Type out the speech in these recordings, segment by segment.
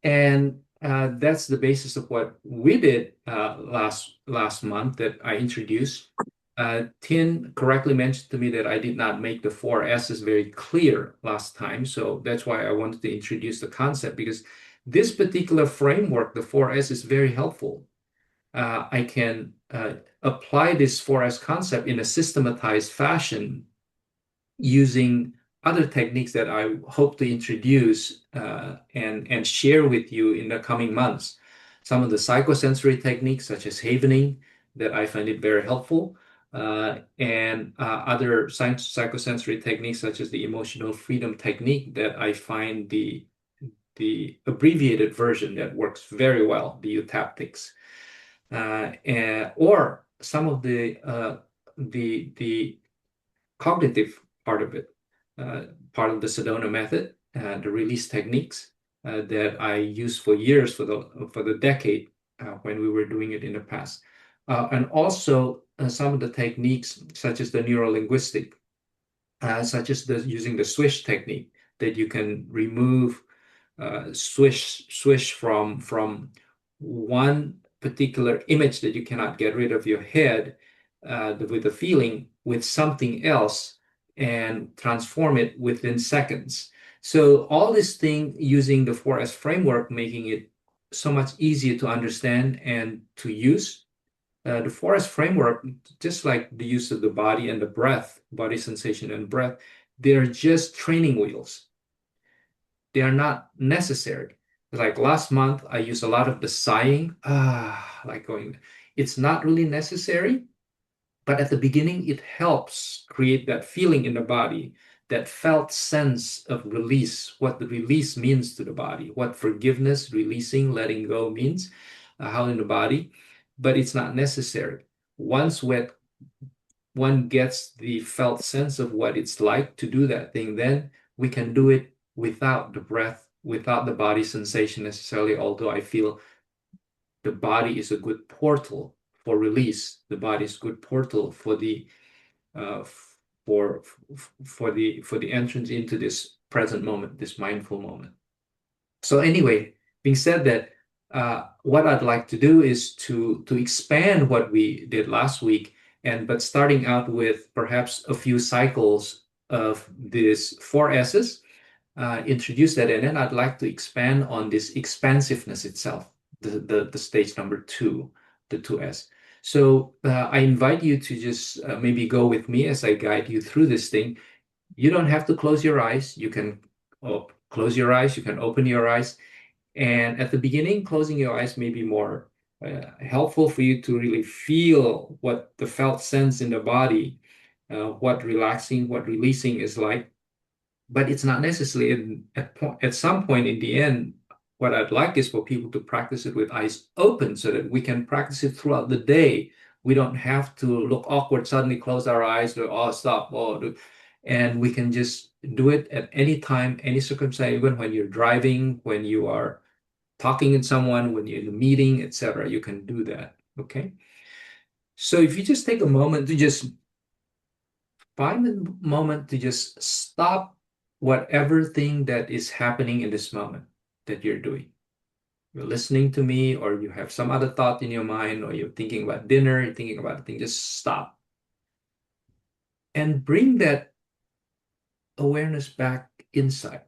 And that's the basis of what we did last month that I introduced. Tin correctly mentioned to me that I did not make the four S's very clear last time. So that's why I wanted to introduce the concept, because this particular framework, the four S, is very helpful. I can apply this four S concept in a systematized fashion using other techniques that I hope to introduce and share with you in the coming months. Some of the psychosensory techniques, such as havening, that I find it very helpful, and other psychosensory techniques, such as the emotional freedom technique, that I find the abbreviated version that works very well, the eutaptics, or some of the cognitive part of it, part of the Sedona method, the release techniques that I used for years, for the decade when we were doing it in the past, and also some of the techniques such as the neurolinguistic, such as using the swish technique, that you can remove swish from one particular image that you cannot get rid of your head with the feeling with something else and transform it within seconds. So all this thing using the 4S framework, making it so much easier to understand and to use. The 4S framework, just like the use of the body and the breath, body sensation and breath, they're just training wheels. They are not necessary. Like last month, I used a lot of the sighing, like going, it's not really necessary, but at the beginning, it helps create that feeling in the body, that felt sense of release, what the release means to the body, what forgiveness, releasing, letting go means, how in the body, but it's not necessary. Once one gets the felt sense of what it's like to do that thing, then we can do it without the breath, without the body sensation necessarily, although I feel the body is a good portal for release. The body is a good portal for the entrance into this present moment, this mindful moment. So anyway, being said that, what I'd like to do is to expand what we did last week, but starting out with perhaps a few cycles of this four S's, introduce that, and then I'd like to expand on this expansiveness itself, the stage number two, the 2S. So I invite you to just maybe go with me as I guide you through this thing. You don't have to close your eyes. You can close your eyes, you can open your eyes. And at the beginning, closing your eyes may be more helpful for you to really feel what the felt sense in the body, what relaxing, what releasing is like. But it's not necessarily at some point in the end. What I'd like is for people to practice it with eyes open so that we can practice it throughout the day. We don't have to look awkward, suddenly close our eyes, do, oh, stop, and we can just do it at any time, any circumstance, even when you're driving, when you are talking to someone, when you're in a meeting, etc. You can do that, okay? So if you just take a moment to just find a moment to just stop whatever thing that is happening in this moment that you're doing. You're listening to me, or you have some other thought in your mind, or you're thinking about dinner, you're thinking about a thing, just stop. And bring that awareness back inside.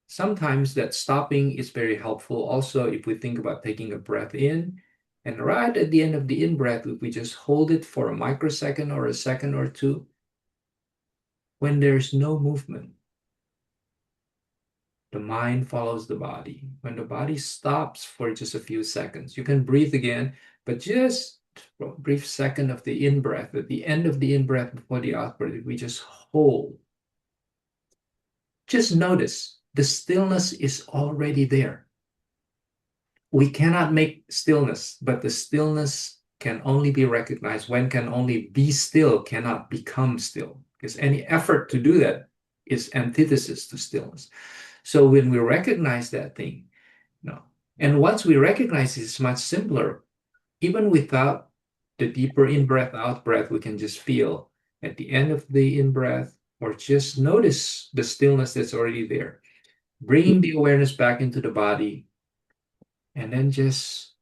Sometimes that stopping is very helpful. Also, if we think about taking a breath in, and right at the end of the in-breath, if we just hold it for a microsecond or a second or two, when there's no movement, the mind follows the body. When the body stops for just a few seconds, you can breathe again, but just a brief second of the in-breath, at the end of the in-breath before the out-breath, we just hold. Just notice the stillness is already there. We cannot make stillness, but the stillness can only be recognized when can only be still, cannot become still. Because any effort to do that is antithesis to stillness. So when we recognize that thing, no. And once we recognize it, it's much simpler. Even without the deeper in-breath, out-breath, we can just feel at the end of the in-breath, or just notice the stillness that's already there. bringing the awareness back into the body, and then just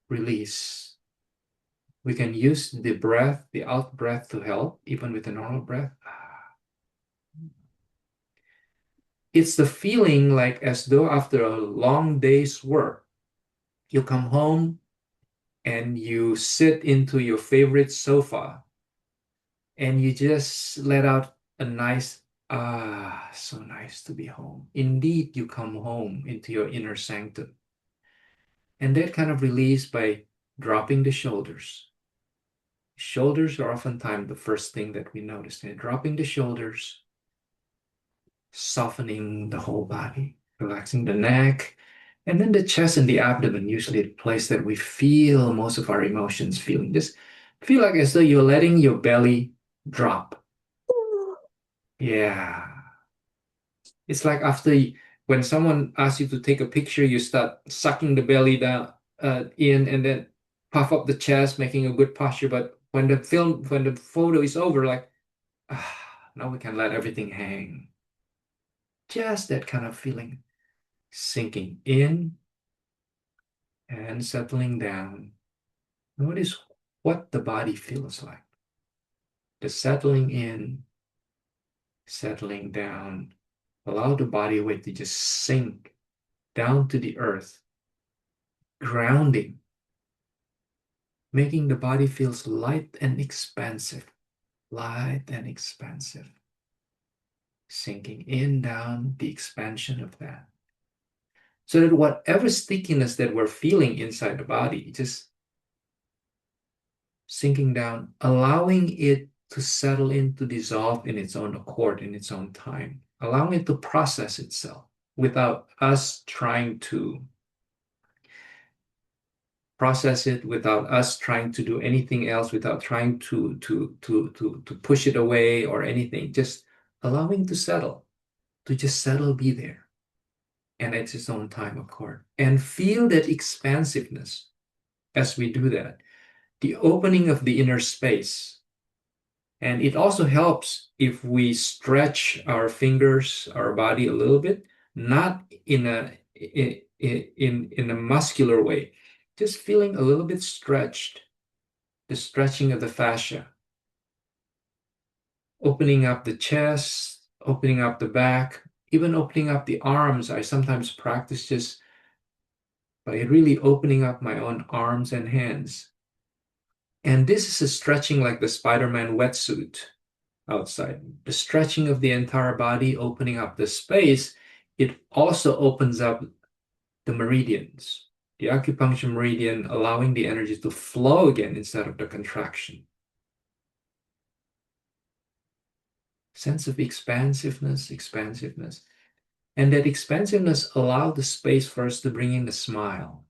release. We can use the breath, the out breath to help, even with the normal breath. It's the feeling like as though after a long day's work, you come home and you sit into your favorite sofa and you just let out a nice, so nice to be home. Indeed, you come home into your inner sanctum. And that kind of release by dropping the shoulders. Shoulders are oftentimes the first thing that we notice. And dropping the shoulders, softening the whole body, relaxing the neck, and then the chest and the abdomen, usually the place that we feel most of our emotions feeling. Just feel like as though you're letting your belly drop. Yeah. It's like when someone asks you to take a picture, you start sucking the belly down in and then puff up the chest, making a good posture. But when the photo is over, like, now we can let everything hang. Just that kind of feeling, sinking in and settling down. Notice what the body feels like. The settling in, settling down. Allow the body weight to just sink down to the earth, grounding, making the body feels light and expansive, light and expansive. Sinking in, down, the expansion of that. So that whatever stickiness that we're feeling inside the body, just sinking down, allowing it to settle in, to dissolve in its own accord, in its own time, allowing it to process itself without us trying to process it, without us trying to do anything else, without trying to push it away or anything, just allowing to just settle, be there, and at its own time accord, and feel that expansiveness as we do that, the opening of the inner space. And it also helps if we stretch our fingers, our body a little bit, not in a muscular way, just feeling a little bit stretched, the stretching of the fascia, opening up the chest, opening up the back, even opening up the arms. I sometimes practice just by really opening up my own arms and hands. And this is a stretching like the Spider-Man wetsuit outside. The stretching of the entire body, opening up the space, it also opens up the meridians, the acupuncture meridian, allowing the energy to flow again instead of the contraction. Sense of expansiveness, expansiveness. And that expansiveness allows the space for us to bring in the smile.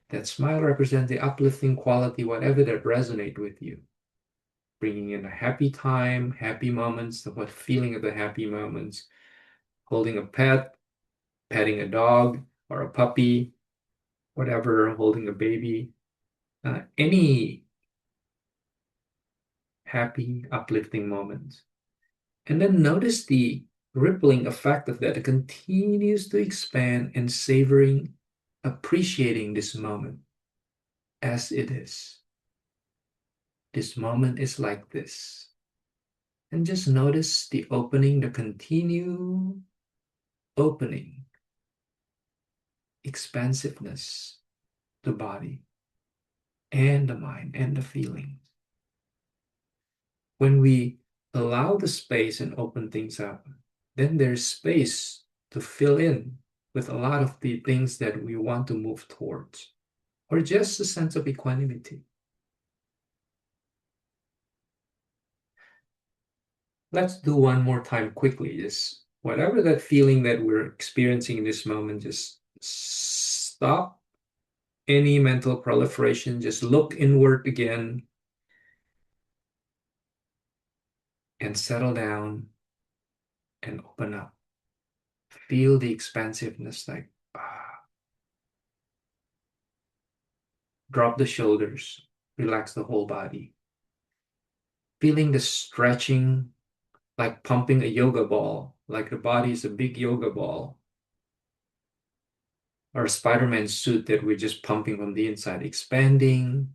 That smile represents the uplifting quality, whatever that resonates with you. Bringing in a happy time, happy moments, the what feeling of the happy moments, holding a pet, petting a dog or a puppy, whatever, holding a baby, any happy, uplifting moments. And then notice the rippling effect of that. It continues to expand and savoring, appreciating this moment as it is. This moment is like this. And just notice the opening, the continue opening, expansiveness, the body and the mind and the feelings. When we allow the space and open things up, then there's space to fill in with a lot of the things that we want to move towards, or just a sense of equanimity. Let's do one more time quickly. Just whatever that feeling that we're experiencing in this moment, just stop any mental proliferation. Just look inward again and settle down and open up. Feel the expansiveness, like drop the shoulders, relax the whole body. Feeling the stretching like pumping a yoga ball, like the body is a big yoga ball, or a Spider-Man suit that we're just pumping from the inside, expanding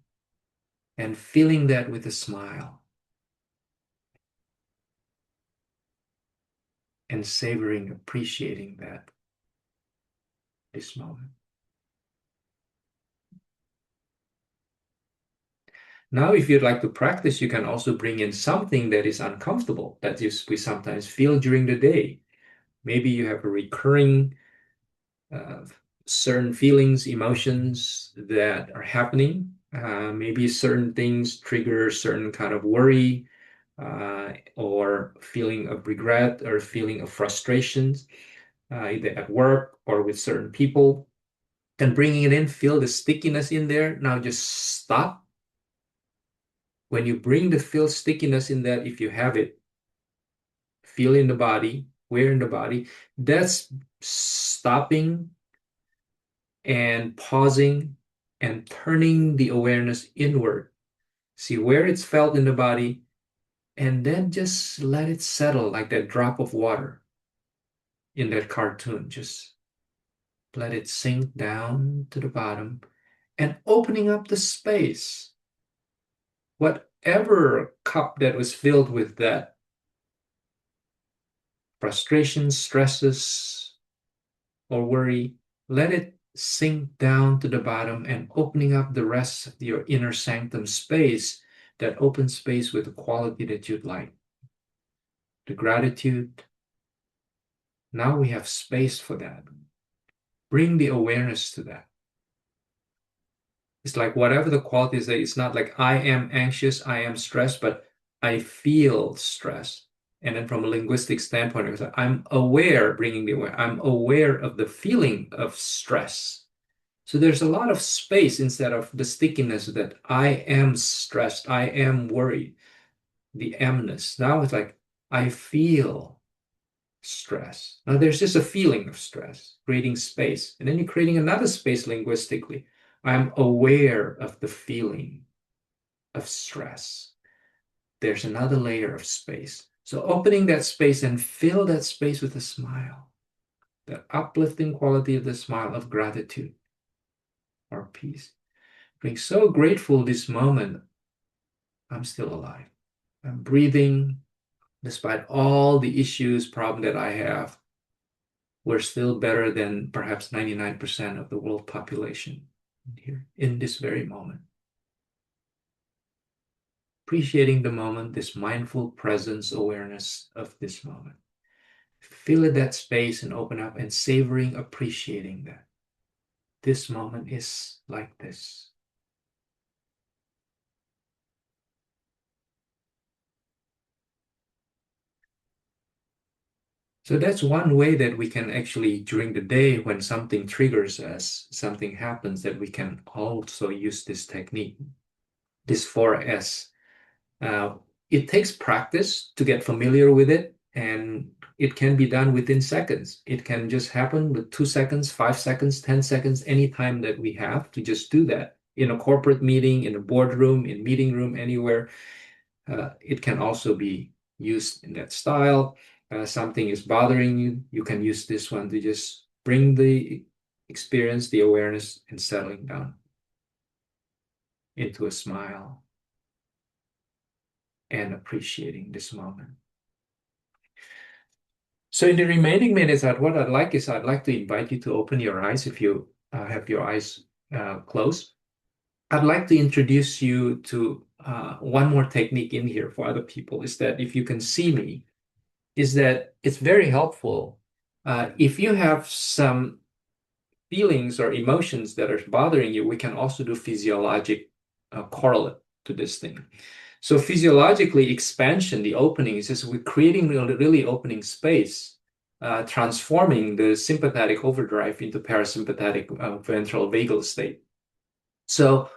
and feeling that with a smile and savoring, appreciating that this moment. Now, if you'd like to practice, you can also bring in something that is uncomfortable that we sometimes feel during the day. Maybe you have a recurring uh, certain feelings, emotions that are happening. Maybe certain things trigger certain kind of worry or feeling of regret or feeling of frustrations, either at work or with certain people. And bringing it in, feel the stickiness in there. Now just stop. When you bring the feel stickiness in that, if you have it, feel in the body, where in the body, that's stopping and pausing and turning the awareness inward. See where it's felt in the body, and then just let it settle like that drop of water in that cartoon. Just let it sink down to the bottom and opening up the space. Whatever cup that was filled with that frustration, stresses, or worry, let it sink down to the bottom and opening up the rest of your inner sanctum space, that open space with the quality that you'd like. The gratitude. Now we have space for that. Bring the awareness to that. It's like whatever the quality is, it's not like I am anxious, I am stressed, but I feel stress. And then from a linguistic standpoint, it's like I'm aware, bringing the aware, I'm aware of the feeling of stress. So there's a lot of space instead of the stickiness that I am stressed, I am worried, the amness. Now it's like I feel stress. Now there's just a feeling of stress, creating space. And then you're creating another space linguistically. I'm aware of the feeling of stress. There's another layer of space. So opening that space and fill that space with a smile, the uplifting quality of the smile of gratitude or peace. Being so grateful this moment, I'm still alive. I'm breathing despite all the issues, problem that I have. We're still better than perhaps 99% of the world population here in this very moment. Appreciating the moment, this mindful presence awareness of this moment. Feel that space and open up and savoring, appreciating that. This moment is like this. So that's one way that we can actually, during the day, when something triggers us, something happens, that we can also use this technique, this 4S. It takes practice to get familiar with it, and it can be done within seconds. It can just happen with 2 seconds, 5 seconds, 10 seconds, any time that we have to just do that. In a corporate meeting, in a boardroom, in meeting room, anywhere. It can also be used in that style. Something is bothering you, you can use this one to just bring the experience, the awareness, and settling down into a smile and appreciating this moment. So in the remaining minutes, what I'd like is I'd like to invite you to open your eyes if you have your eyes closed. I'd like to introduce you to one more technique in here for other people, is that if you can see me, is that it's very helpful if you have some feelings or emotions that are bothering you. We can also do physiologic correlate to this thing. So physiologically, expansion, the opening, is just we're creating really opening space, transforming the sympathetic overdrive into parasympathetic ventral vagal state. So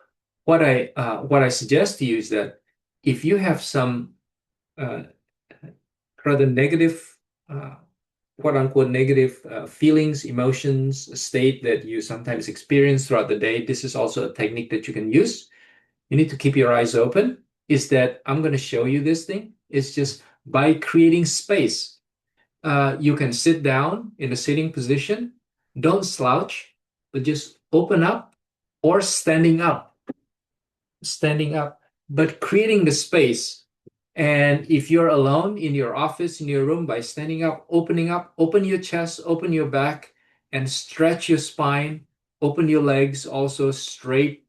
what I suggest to you is that if you have some rather negative, quote unquote, negative feelings, emotions, a state that you sometimes experience throughout the day, this is also a technique that you can use. You need to keep your eyes open. Is that I'm going to show you this thing. It's just by creating space. You can sit down in a sitting position, don't slouch, but just open up, or standing up, but creating the space. And if you're alone in your office, in your room, by standing up, open your chest, open your back, and stretch your spine, open your legs also straight,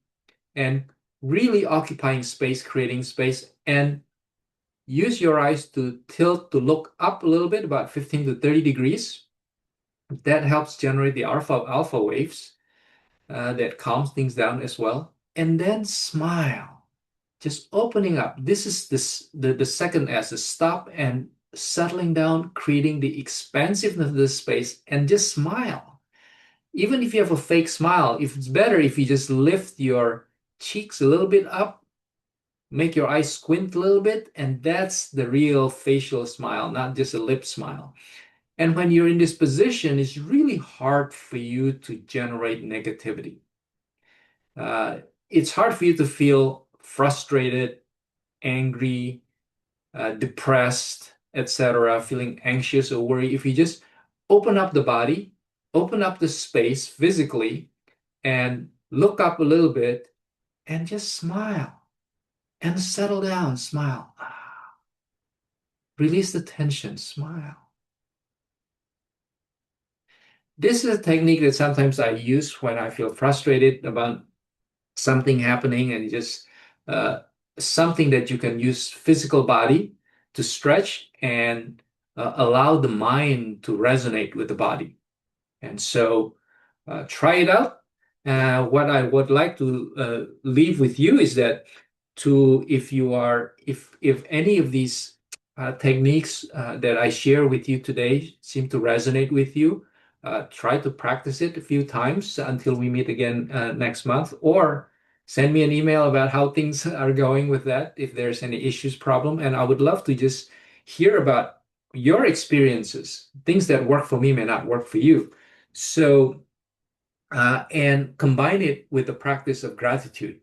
and really occupying space, creating space. And use your eyes to tilt to look up a little bit, about 15 to 30 degrees. That helps generate the alpha waves that calms things down as well. And then smile, just opening up. This is the second S, is stop and settling down, creating the expansiveness of the space, and just smile. Even if you have a fake smile, if it's better if you just lift your cheeks a little bit up, make your eyes squint a little bit, and that's the real facial smile, not just a lip smile. And when you're in this position, it's really hard for you to generate negativity. It's hard for you to feel frustrated, angry, depressed, etc., feeling anxious or worried. If you just open up the body, open up the space physically, and look up a little bit and just smile and settle down, smile. Release the tension, smile. This is a technique that sometimes I use when I feel frustrated about something happening, and just uh, something that you can use physical body to stretch and allow the mind to resonate with the body. And so try it out. What I would like to leave with you is that if any of these techniques that I share with you today seem to resonate with you, try to practice it a few times until we meet again next month, or send me an email about how things are going with that, if there's any issues, problem. And I would love to just hear about your experiences. Things that work for me may not work for you. So, and combine it with the practice of gratitude,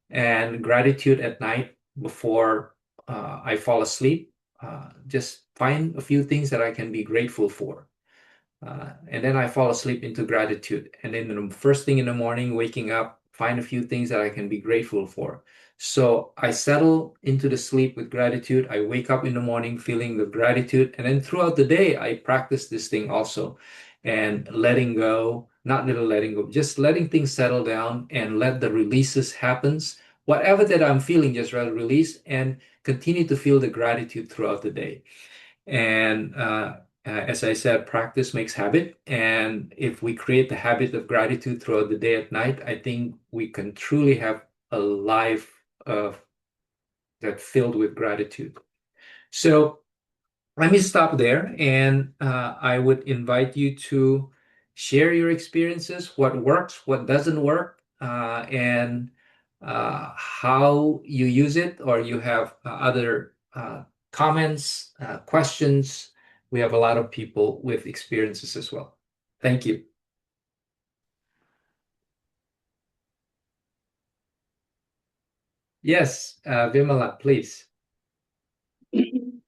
and gratitude at night before I fall asleep. Just find a few things that I can be grateful for. And then I fall asleep into gratitude. And then the first thing in the morning, waking up, find a few things that I can be grateful for. So I settle into the sleep with gratitude. I wake up in the morning feeling the gratitude. And then throughout the day, I practice this thing also. And letting go, not little letting go, just letting things settle down and let the releases happens. Whatever that I'm feeling, just rather release and continue to feel the gratitude throughout the day. And as I said, practice makes habit. And if we create the habit of gratitude throughout the day at night, I think we can truly have a life that's filled with gratitude. So let me stop there. And I would invite you to share your experiences, what works, what doesn't work, and how you use it, or you have other comments, questions. We have a lot of people with experiences as well. Thank you. Yes, Vimala, please. Thank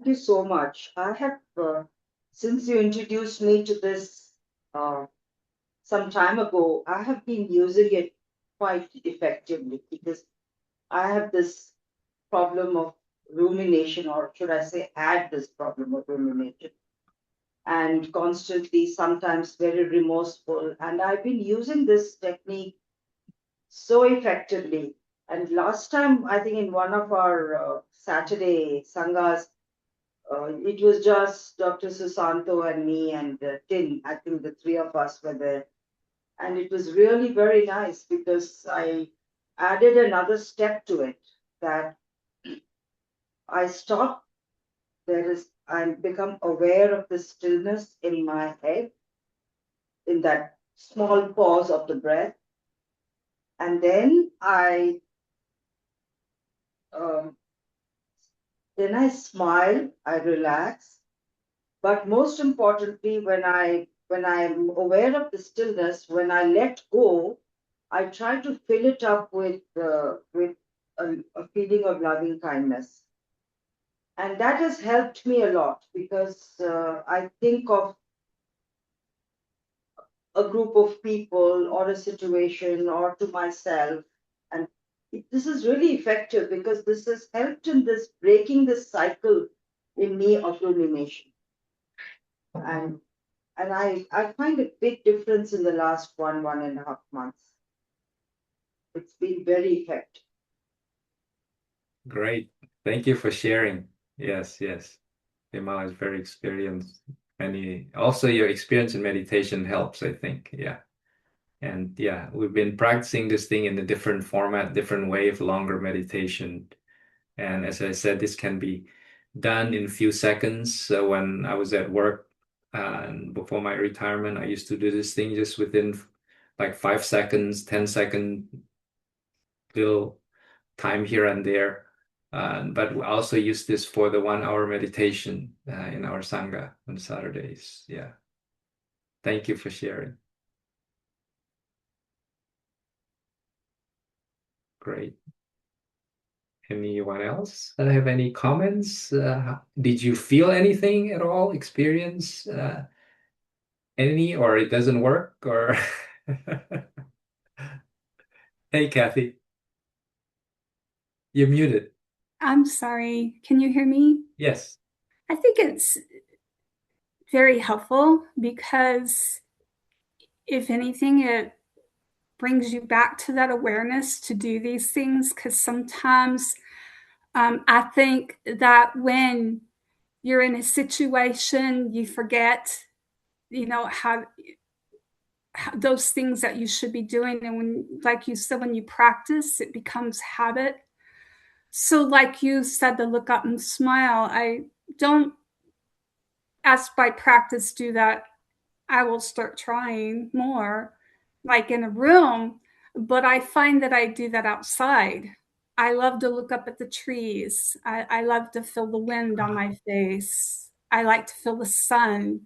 you so much. Since you introduced me to this uh, some time ago, I have been using it quite effectively because I have this problem of rumination, or should I say, had this problem of rumination, and constantly, sometimes very remorseful. And I've been using this technique so effectively. And last time, I think in one of our Saturday sanghas, it was just Dr. Susanto and me and Tin. I think the three of us were there. And it was really very nice because I added another step to it, that I stop, I become aware of the stillness in my head, in that small pause of the breath. And um, then I smile, I relax. But most importantly, when I'm aware of the stillness, when I let go, I try to fill it up with a feeling of loving kindness. And that has helped me a lot because I think of a group of people or a situation or to myself. And this is really effective because this has helped in this breaking this cycle in me of rumination. And I find a big difference in the last 1.5 months. It's been very effective. Great. Thank you for sharing. Yes, yes. Vimal is very experienced. Many also your experience in meditation helps, I think. Yeah. And yeah, we've been practicing this thing in a different format, different way of longer meditation. And as I said, this can be done in a few seconds. So when I was at work and before my retirement, I used to do this thing just within like 5 seconds, 10-second little time here and there. But we also use this for the 1 hour meditation in our Sangha on Saturdays. Yeah. Thank you for sharing. Great. Anyone else have any comments? Did you feel anything at all? Experience any, or it doesn't work? Or hey, Kathy, you're muted. I'm sorry. Can you hear me? Yes. I think it's very helpful because, if anything, it brings you back to that awareness to do these things. Because sometimes I think that when you're in a situation, you forget, how those things that you should be doing. And when, like you said, when you practice, it becomes habit. So, like you said, to look up and smile, I don't, as by practice, do that. I will start trying more, like in a room, but I find that I do that outside. I love to look up at the trees. I love to feel the wind on my face. I like to feel the sun.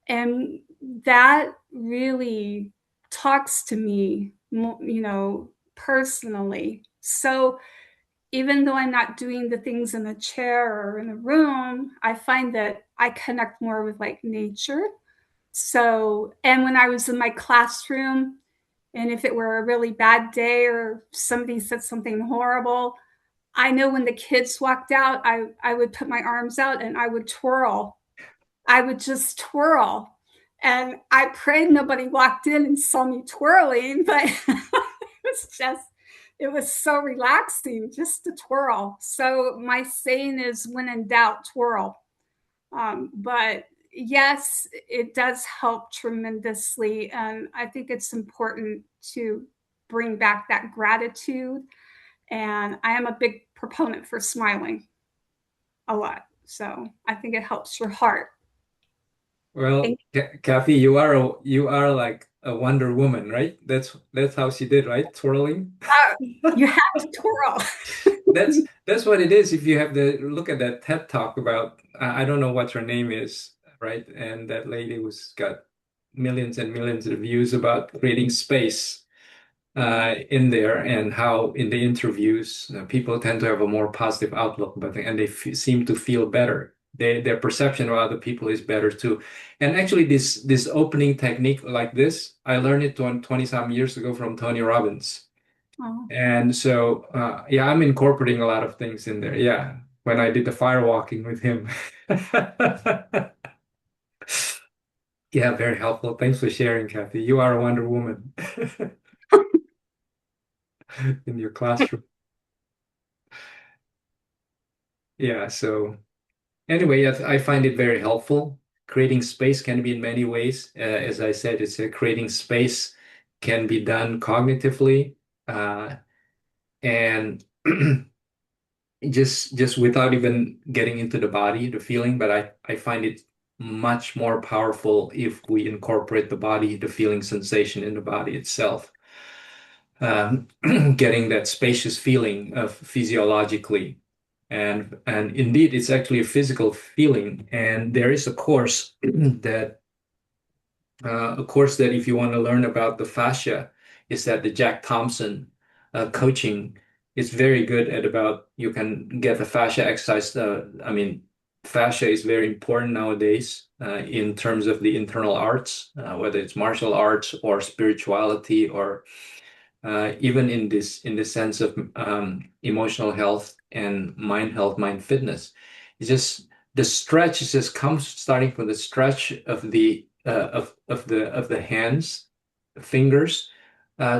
And that really talks to me, personally. So even though I'm not doing the things in a chair or in a room, I find that I connect more with like nature. So, and when I was in my classroom, and if it were a really bad day or somebody said something horrible, I know when the kids walked out, I would put my arms out and I would twirl. I would just twirl. And I prayed nobody walked in and saw me twirling, but it was so relaxing just to twirl. So my saying is, when in doubt, twirl. But yes, it does help tremendously. And I think it's important to bring back that gratitude. And I am a big proponent for smiling a lot. So I think it helps your heart. Well, Kathy, you are like a Wonder Woman, right? That's how she did, right? Twirling. You have to twirl. That's what it is. If you have the look at that TED talk about, I don't know what her name is, right? And that lady was got millions and millions of views about creating space in there, and how in the interviews people tend to have a more positive outlook, but and they seem to feel better. Their perception of other people is better too. And actually, this opening technique like this, I learned it 20 some years ago from Tony Robbins. Oh. And so, yeah, I'm incorporating a lot of things in there. Yeah, when I did the fire walking with him. Yeah, very helpful. Thanks for sharing, Kathy. You are a Wonder Woman in your classroom. Yeah, so anyway, I find it very helpful. Creating space can be in many ways. As I said, it's creating space can be done cognitively, and just without even getting into the body, the feeling. But I find it much more powerful if we incorporate the body, the feeling sensation in the body itself. Getting that spacious feeling of physiologically. And indeed, it's actually a physical feeling. And there is a course that if you want to learn about the fascia, is that the Jack Thompson coaching it's very good at about you can get the fascia exercise. I mean, fascia is very important nowadays in terms of the internal arts, whether it's martial arts or spirituality or even in this sense of emotional health and mind fitness. It's just the stretch is just comes starting from the stretch of the of the hands, fingers,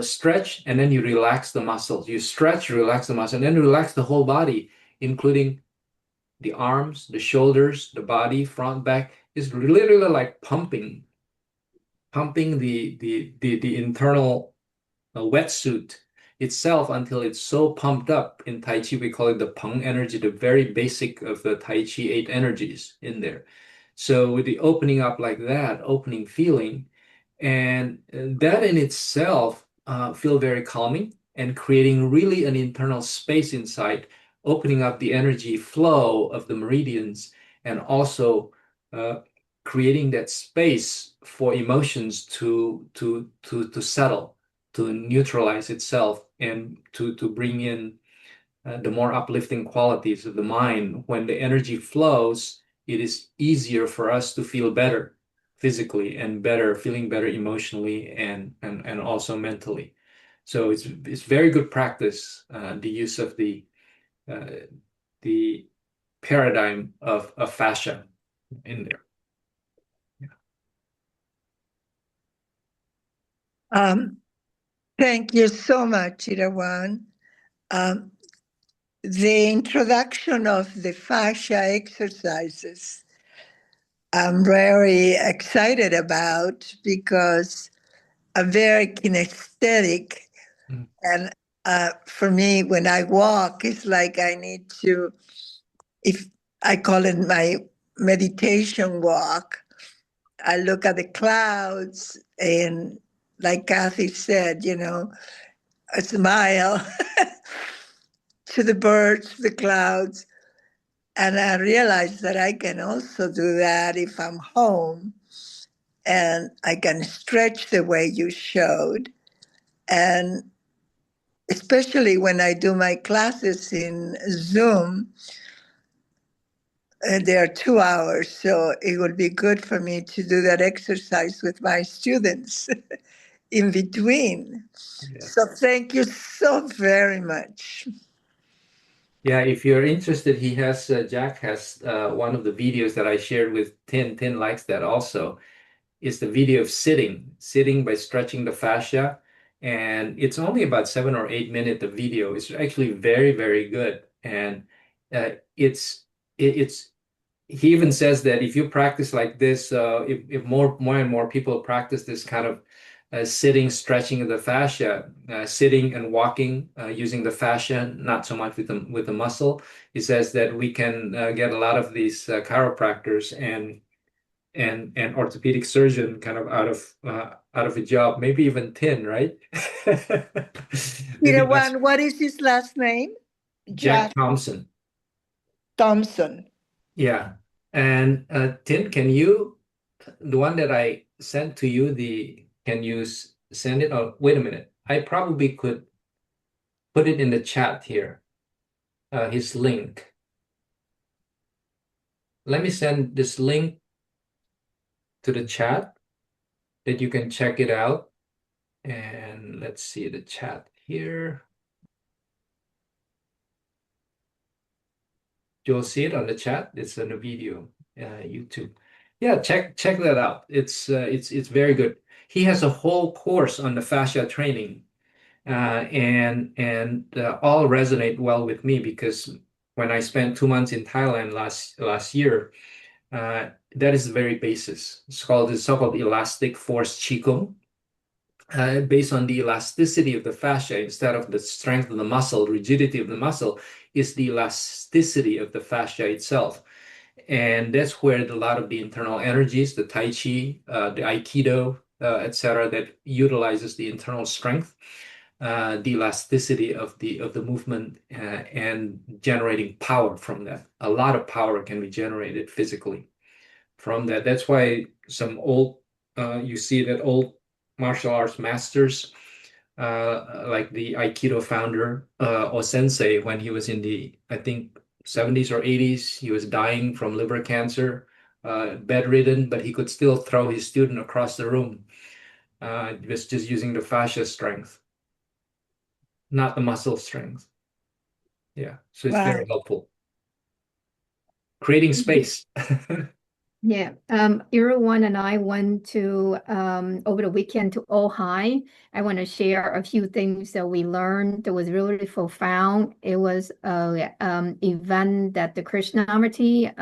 stretch, and then you relax the muscles. You stretch, relax the muscle, and then relax the whole body, including the arms, the shoulders, the body, front, back. It's literally like pumping the internal wetsuit itself until it's so pumped up. In Tai Chi, we call it the Peng energy, the very basic of the Tai Chi eight energies in there. So with the opening up like that, opening feeling, and that in itself feel very calming and creating really an internal space inside, opening up the energy flow of the meridians and also uh, creating that space for emotions to settle, to neutralize itself, and to bring in the more uplifting qualities of the mind. When the energy flows, it is easier for us to feel better physically and better, feeling better emotionally and also mentally. So it's very good practice, the use of the paradigm of fascia in there. Thank you so much, Irawan. Um, the introduction of the fascia exercises I'm very excited about because I'm very kinesthetic. Mm. And for me, when I walk, it's like I need to, if I call it my meditation walk, I look at the clouds and, like Kathy said, I smile to the birds, the clouds. And I realize that I can also do that if I'm home and I can stretch the way you showed. And especially when I do my classes in Zoom, they are 2 hours. So it would be good for me to do that exercise with my students in between. Yes. So thank you so very much. Yeah, if you're interested, he has Jack has one of the videos that I shared with Tin. Tin likes that also. Is the video of sitting by stretching the fascia, and it's only about 7 or 8 minutes of video. It's actually very, very good, and it's he even says that if you practice like this, if more and more people practice this kind of sitting, stretching of the fascia, sitting and walking using the fascia, not so much with the muscle, he says that we can get a lot of these chiropractors and orthopedic surgeon kind of out of a job, maybe even Tin, right? Maybe that's What is his last name? Jack Thompson. Thompson. Yeah. And Tin, can you, the one that I sent to you, can you send it? Oh, wait a minute. I probably could put it in the chat here, his link. Let me send this link to the chat that you can check it out. And let's see the chat here. You'll see it on the chat. It's in the video, YouTube. Yeah, check that out. It's very good. He has a whole course on the fascia training, and all resonate well with me because when I spent 2 months in Thailand last year, that is the very basis. It's so-called elastic force qigong, based on the elasticity of the fascia instead of the strength of the muscle, rigidity of the muscle, is the elasticity of the fascia itself. And that's where a lot of the internal energies, the Tai Chi, the Aikido, etc., that utilizes the internal strength, the elasticity of the movement, and generating power from that. A lot of power can be generated physically from that. That's why some old, you see that old martial arts masters like the Aikido founder or sensei when he was in the, I think, 70s or 80s. He was dying from liver cancer, bedridden, but he could still throw his student across the room. He was just using the fascia strength, not the muscle strength. Yeah, so it's very Wow. helpful. Creating space. Yeah, Irwan and I went to over the weekend to Ojai. I want to share a few things that we learned that was really profound. It was a event that the Krishnamurti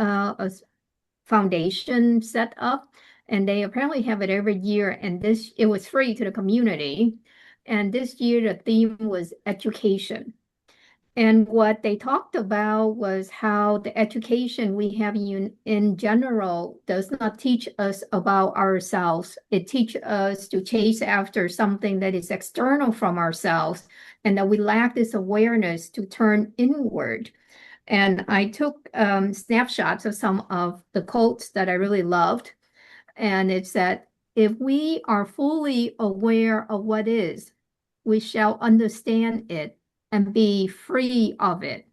Foundation set up, and they apparently have it every year. And this it was free to the community. And this year the theme was education. And what they talked about was how the education we have in general does not teach us about ourselves. It teaches us to chase after something that is external from ourselves, and that we lack this awareness to turn inward. And I took snapshots of some of the quotes that I really loved. And it's that if we are fully aware of what is, we shall understand it and be free of it.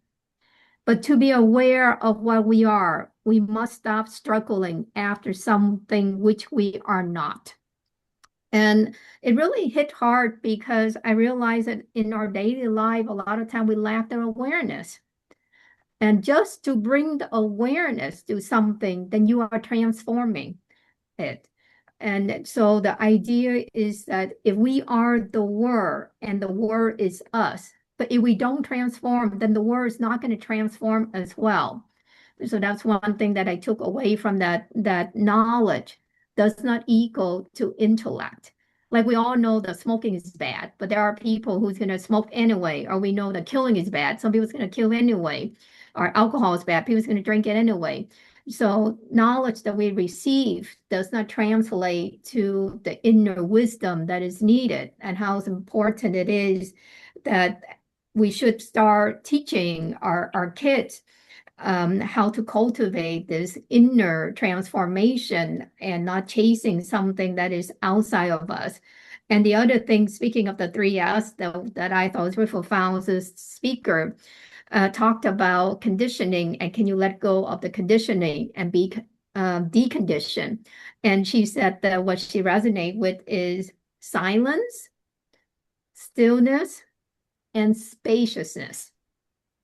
But to be aware of what we are, we must stop struggling after something which we are not. And it really hit hard because I realized that in our daily life, a lot of time we lack the awareness. And just to bring the awareness to something, then you are transforming it. And so the idea is that if we are the word and the word is us, but if we don't transform, then the word is not going to transform as well. So that's one thing that I took away from that knowledge does not equal to intellect. Like we all know that smoking is bad, but there are people who's going to smoke anyway, or we know that killing is bad. Some people's going to kill anyway, or alcohol is bad. People's going to drink it anyway. So knowledge that we receive does not translate to the inner wisdom that is needed, and how important it is that we should start teaching our kids how to cultivate this inner transformation and not chasing something that is outside of us. And the other thing, speaking of the 3S that I thought was really profound, was this speaker talked about conditioning, and can you let go of the conditioning and be deconditioned? And she said that what she resonated with is silence, stillness, and spaciousness.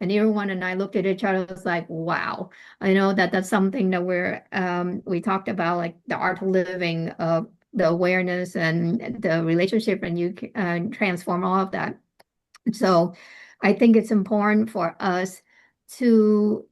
And everyone and I looked at each other, was like, wow. I know that that's something that we talked about, like the art of living, the awareness and the relationship, and you transform all of that. So I think it's important for us to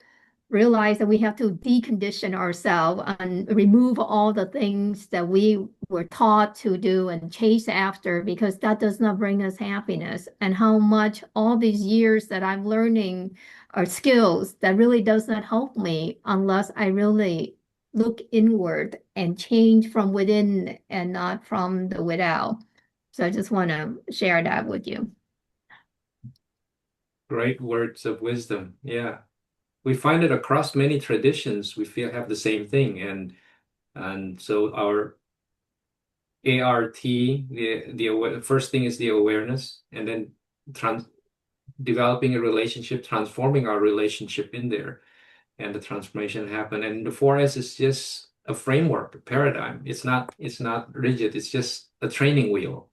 realize that we have to decondition ourselves and remove all the things that we were taught to do and chase after, because that does not bring us happiness. And how much all these years that I'm learning are skills that really does not help me unless I really look inward and change from within and not from the without. So I just want to share that with you. Great words of wisdom. Yeah. We find it across many traditions. We feel have the same thing. And so our ART, the first thing is the awareness, and then developing a relationship, transforming our relationship in there, and the transformation happen. And the 4S is just a framework, a paradigm. It's not rigid. It's just a training wheel.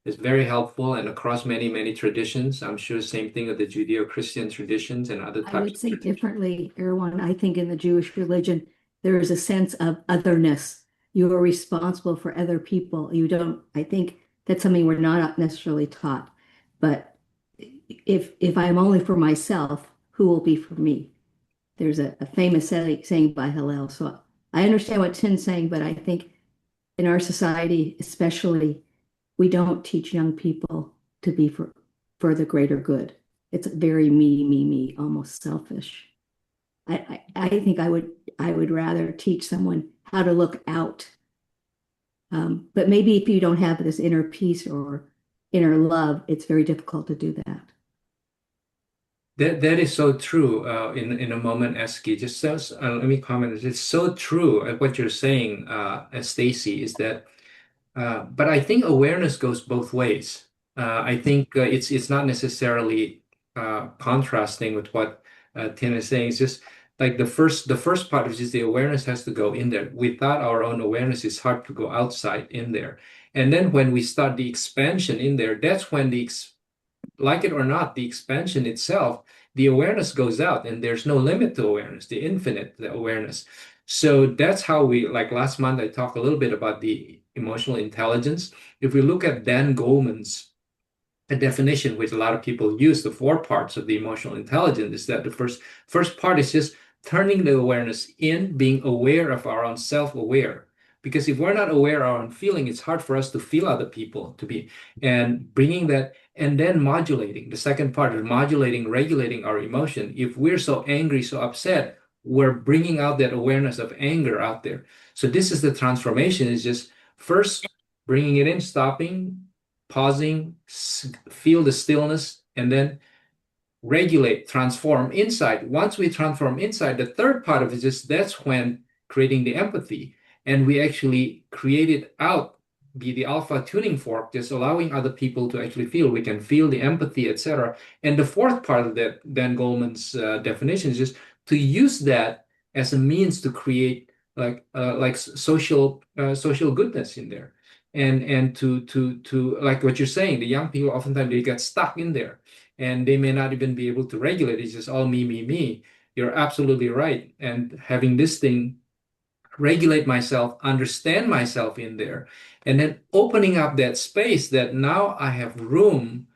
It's very helpful and across many traditions. I'm sure same thing with the Judeo-Christian traditions and other types I would of say traditions. differently, Erwan. I think in the Jewish religion, there is a sense of otherness. You are responsible for other people. You don't, I think that's something we're not necessarily taught. But if I'm only for myself, who will be for me? There's a famous saying by Hillel. So I understand what Tin's saying, but I think in our society, especially, we don't teach young people to be for the greater good. It's very me, almost selfish. I think I would rather teach someone how to look out. But maybe if you don't have this inner peace or inner love, it's very difficult to do that. That is so true. In a moment, Eski, just says, let me comment. It's so true at what you're saying, Stacy, is that. But I think awareness goes both ways. I think it's not necessarily contrasting with what Tim is saying. It's just like the first part is just the awareness has to go in there. Without our own awareness, it's hard to go outside in there. And then when we start the expansion in there, that's when like it or not, the expansion itself, the awareness goes out, and there's no limit to awareness, the infinite the awareness. So that's how we, like last month, I talked a little bit about the emotional intelligence. If we look at Dan Goleman's definition, which a lot of people use, the four parts of the emotional intelligence, is that the first part is just turning the awareness in, being aware of our own self-aware. Because if we're not aware of our own feeling, it's hard for us to feel other people to be, and bringing that, and then modulating. The second part is modulating, regulating our emotion. If we're so angry, so upset, we're bringing out that awareness of anger out there. So this is the transformation, is just first bringing it in, stopping, pausing, feel the stillness, and then regulate, transform inside. Once we transform inside, the third part of it is that's when creating the empathy, and we actually create it out, be the alpha tuning fork, just allowing other people to actually feel. We can feel the empathy, etc. And the fourth part of that, Dan Goleman's definition, is just to use that as a means to create like social goodness in there, and to like what you're saying, the young people oftentimes they get stuck in there, and they may not even be able to regulate. It's just all me, me, me. You're absolutely right. And having this thing regulate myself, understand myself in there, and then opening up that space that now I have room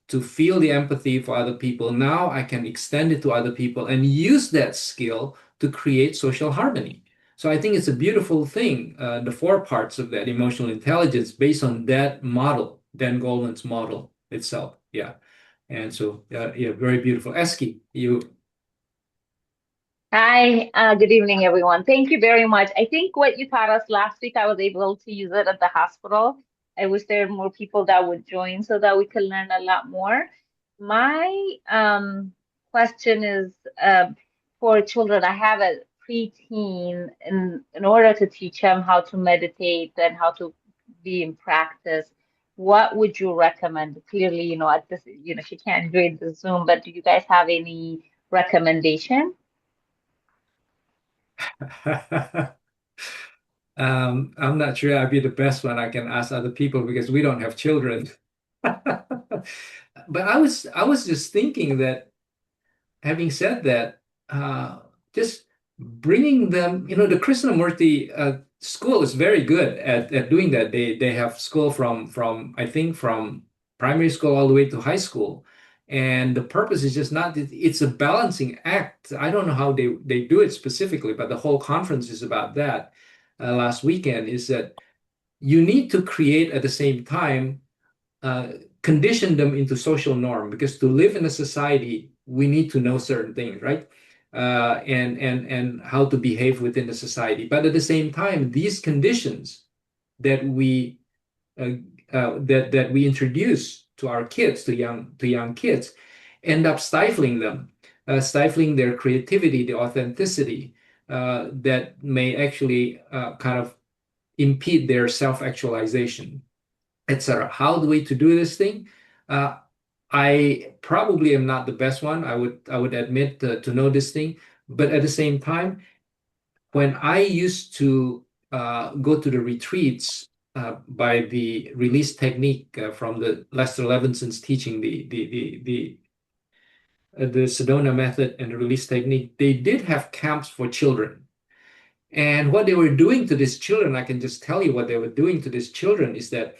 to feel the empathy for other people. Now I can extend it to other people and use that skill to create social harmony. So I think it's a beautiful thing, the four parts of that emotional intelligence based on that model, Dan Goleman's model itself. Yeah. And so, yeah, very beautiful. Eski, you. Hi, good evening, everyone. Thank you very much. I think what you taught us last week, I was able to use it at the hospital. I wish there were more people that would join so that we could learn a lot more. My question is for children. I have a preteen, in order to teach him how to meditate and how to be in practice, what would you recommend? Clearly, at this, she can't join the Zoom, but do you guys have any recommendation? I'm not sure I'd be the best one. I can ask other people because we don't have children. But I was just thinking that, having said that, just bringing them, the Krishnamurti school is very good at doing that. They have school from I think from primary school all the way to high school. And the purpose is just not, it's a balancing act. I don't know how they do it specifically, but the whole conference is about that. Last weekend is that you need to create at the same time, uh, condition them into social norm, because to live in a society we need to know certain things, right? And how to behave within the society. But at the same time, these conditions that we uh, that we introduce to our kids, to young kids, end up stifling them, stifling their creativity, the authenticity, that may actually kind of impede their self-actualization, etc. How do we to do this thing? Uh, I probably am not the best one. I would admit to know this thing, but at the same time, when I used to go to the retreats by the release technique from the Lester Levenson's teaching, the Sedona method and the release technique, they did have camps for children. And what they were doing to these children, I can just tell you what they were doing to these children is that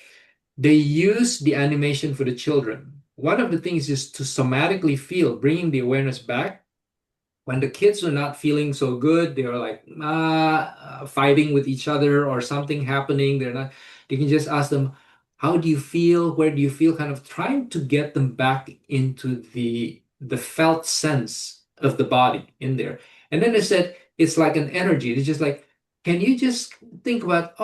they use the animation for the children. One of the things is to somatically feel, bringing the awareness back. When the kids are not feeling so good, they're like fighting with each other or something happening. They're not. You can just ask them, "How do you feel? Where do you feel?" Kind of trying to get them back into the felt sense of the body in there. And then they said it's like an energy. It's just like, can you just think about,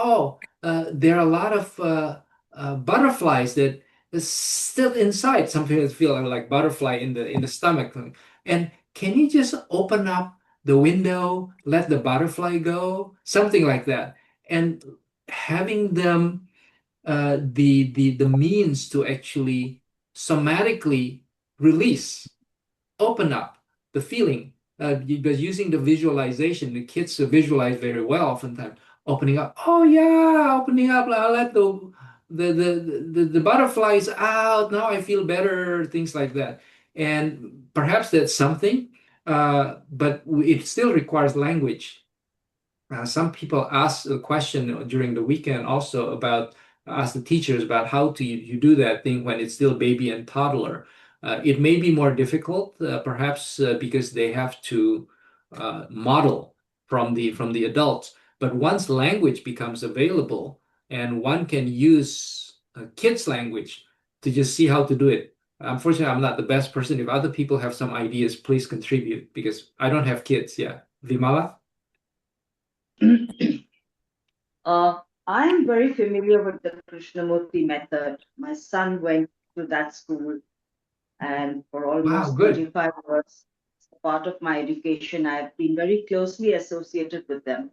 there are a lot of butterflies that is still inside. Some people feel like butterfly in the stomach, and can you just open up the window, let the butterfly go, something like that, and having them the means to actually somatically release, open up the feeling. Because using the visualization, the kids visualize very well oftentimes. Opening up, oh yeah, opening up, I let the butterflies out. Now I feel better, things like that. And perhaps that's something, but it still requires language. Some people ask a question during the weekend also about ask the teachers about how to you do that thing when it's still baby and toddler. It may be more difficult, perhaps because they have to model from the adults. But once language becomes available and one can use kids' language to just see how to do it. Unfortunately, I'm not the best person. If other people have some ideas, please contribute because I don't have kids. Yeah, Vimala? I am very familiar with the Krishnamurti method. My son went to that school, and for Wow, almost good. 35 years, as part of my education, I've been very closely associated with them.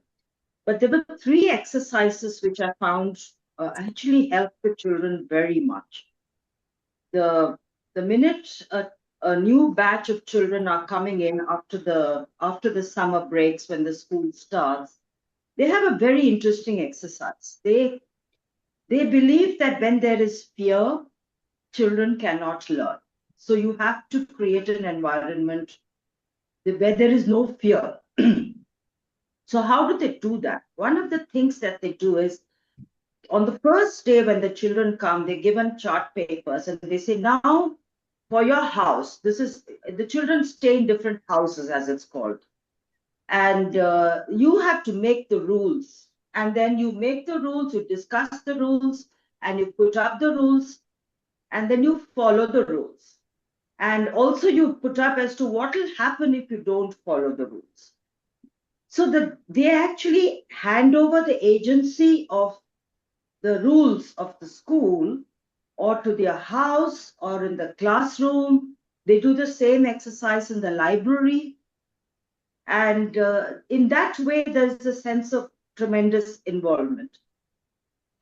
But there were three exercises which I found actually helped the children very much. The minute a new batch of children are coming in after the summer breaks when the school starts, they have a very interesting exercise. They believe that when there is fear, children cannot learn. So you have to create an environment where there is no fear. So how do they do that? One of the things that they do is on the first day when the children come, they're given chart papers and they say, now for your house, this is the children stay in different houses as it's called. And you have to make the rules. And then you make the rules, you discuss the rules, and you put up the rules, and then you follow the rules. And also you put up as to what will happen if you don't follow the rules. So that they actually hand over the agency of the rules of the school or to their house or in the classroom. They do the same exercise in the library. And in that way, there's a sense of tremendous involvement.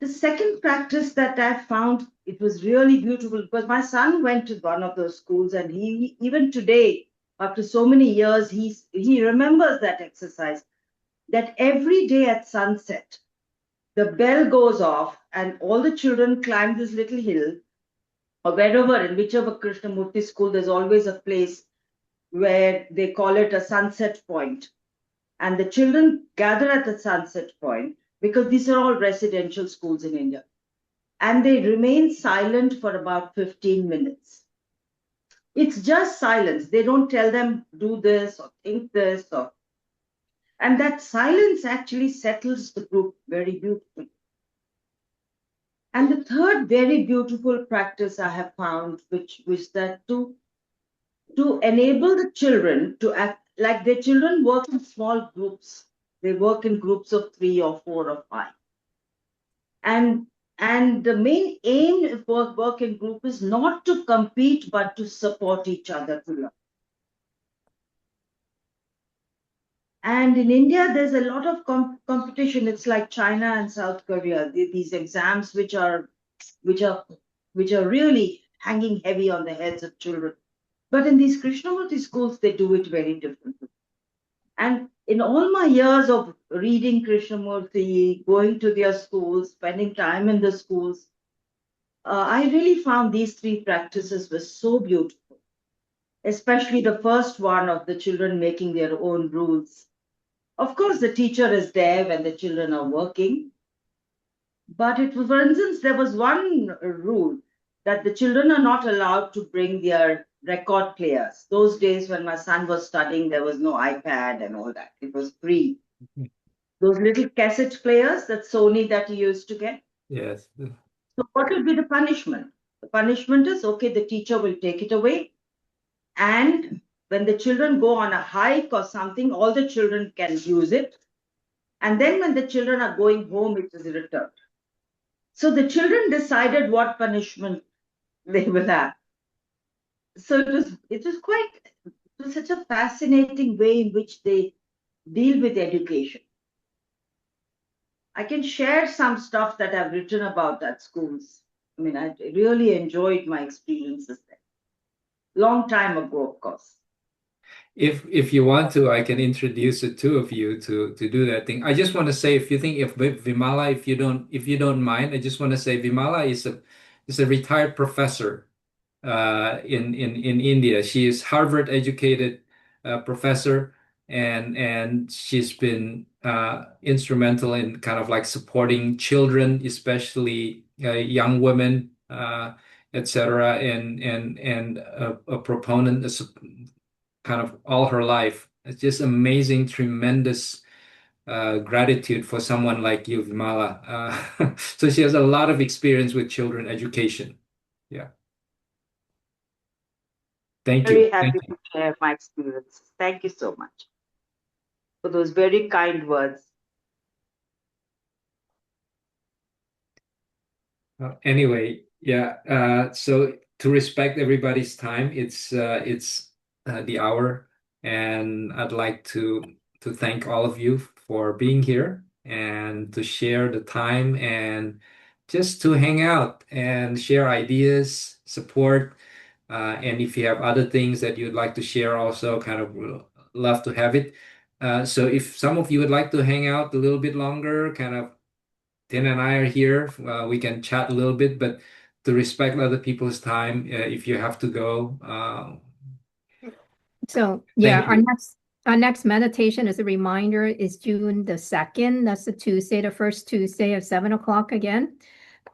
The second practice that I found, it was really beautiful because my son went to one of those schools and he, even today, after so many years, he remembers that exercise, that every day at sunset, the bell goes off and all the children climb this little hill or wherever, in whichever Krishnamurti school, there's always a place where they call it a sunset point. And the children gather at the sunset point because these are all residential schools in India. And they remain silent for about 15 minutes. It's just silence. They don't tell them do this or think this and that silence actually settles the group very beautifully. And the third very beautiful practice I have found, which was that to enable the children to act like their children work in small groups. They work in groups of 3 or 4 or 5. And the main aim of work in group is not to compete, but to support each other to learn. And in India, there's a lot of competition. It's like China and South Korea. These exams, which are really hanging heavy on the heads of children. But in these Krishnamurti schools, they do it very differently. And in all my years of reading Krishnamurti, going to their schools, spending time in the schools, I really found these three practices were so beautiful, especially the first one of the children making their own rules. Of course, the teacher is there when the children are working. But for instance, there was one rule that the children are not allowed to bring their record players. Those days when my son was studying, there was no iPad and all that. It was free. Those little cassette players that Sony that he used to get. Yes. So what will be the punishment? The punishment is, okay, the teacher will take it away. And when the children go on a hike or something, all the children can use it. And then when the children are going home, it is returned. So the children decided what punishment they will have. So it was such a fascinating way in which they deal with education. I can share some stuff that I've written about at schools. I mean, I really enjoyed my experiences there. Long time ago, of course. If you want to, I can introduce the two of you to do that thing. I just want to say, if Vimala, if you don't mind, I just want to say Vimala is a retired professor in India. She is Harvard educated professor, and she's been instrumental in kind of like supporting children, especially young women, etc. And a proponent, kind of all her life. It's just amazing, tremendous gratitude for someone like you, Vimala. So she has a lot of experience with children education. Yeah. Thank you. Very happy to share my experiences. Thank you so much for those very kind words. Anyway, yeah. So to respect everybody's time, it's the hour, and I'd like to thank all of you for being here and to share the time and just to hang out and share ideas, support, and if you have other things that you'd like to share, also kind of love to have it. So if some of you would like to hang out a little bit longer, kind of Tin and I are here. We can chat a little bit, but to respect other people's time, if you have to go, So yeah, thank you. our next meditation, as a reminder, is June the 2nd. That's the Tuesday, the first Tuesday at 7 o'clock again,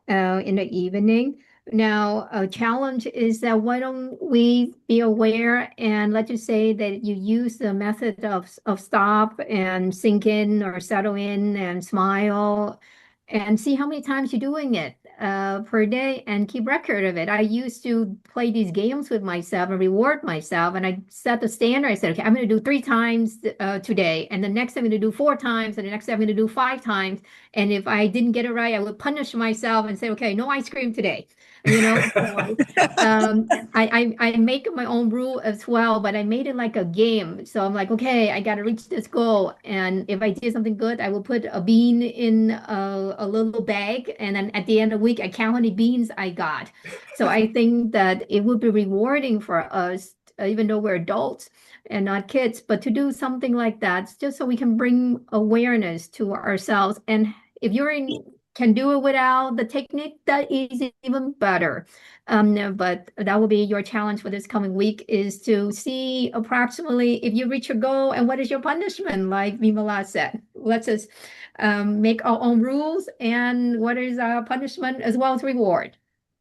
in the evening. Now, a challenge is that why don't we be aware, and let's just say that you use the method of stop and sink in or settle in and smile and see how many times you're doing it per day and keep record of it. I used to play these games with myself and reward myself, and I set the standard. I said, okay, I'm going to do 3 times today, and the next I'm going to do 4 times, and the next I'm going to do 5 times. And if I didn't get it right, I would punish myself and say, okay, no ice cream today. So, I make my own rule as well, but I made it like a game. So I'm like, okay, I got to reach this goal. And if I did something good, I will put a bean in a little bag. And then at the end of the week, I count how many beans I got. So I think that it would be rewarding for us, even though we're adults and not kids, but to do something like that, just so we can bring awareness to ourselves. And if can do it without the technique, that is even better. But that will be your challenge for this coming week, is to see approximately if you reach your goal and what is your punishment, like Vimala said. Let's just make our own rules and what is our punishment as well as reward.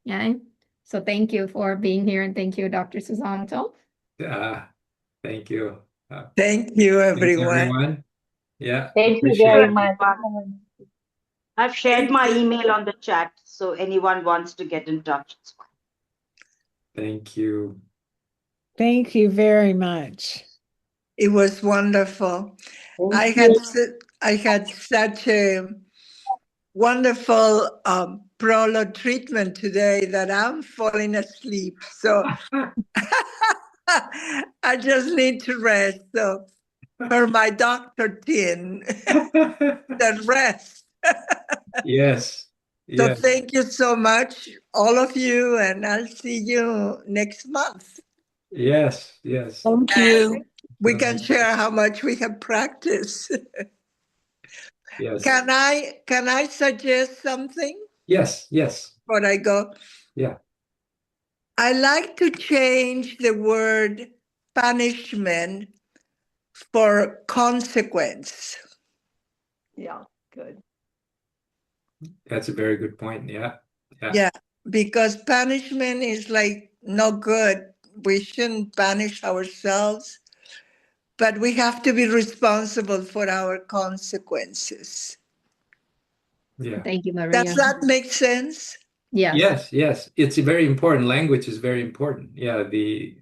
Okay. So thank you for being here, and thank you, Dr. Susanto. Thank you. Thank you, Thanks, everyone. everyone. Yeah, Thank you appreciate very it. much. I've shared my email on the chat, so anyone wants to get in touch, it's fine. Thank you. Thank you very much. It was wonderful. Thank I you. had such a wonderful prolo treatment today that I'm falling asleep. So I just need to rest. So for my Dr. Tin, the rest. Yes. So Yes. thank you so much, all of you, and I'll see you next month. Yes. Yes. Thank you. We can share how much we have practiced. Yes. Can I suggest something Yes. Yes. before I go? Yeah. I like to change the word punishment for consequence. Yeah, good. That's a very good point. Yeah. Yeah. Yeah, because punishment is like no good. We shouldn't punish ourselves, but we have to be responsible for our consequences. Yeah. Thank you, Maria. Does that make sense? Yes. Yes. Yes. It's very important. Language is very important. Yeah.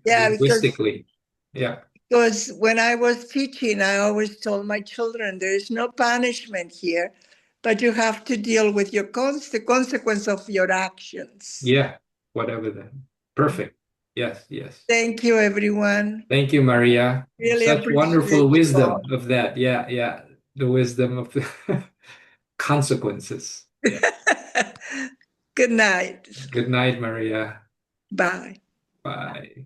Yeah, Linguistically. Yeah. because when I was teaching, I always told my children there is no punishment here, but you have to deal with your the consequence of your actions. Yeah. Whatever that. Perfect. Yes. Yes. Thank you, everyone. Thank you, Maria. Really Such appreciate wonderful you wisdom all. of that. Yeah. Yeah. The wisdom of the consequences. Yeah. Good night. Good night, Maria. Bye. Bye.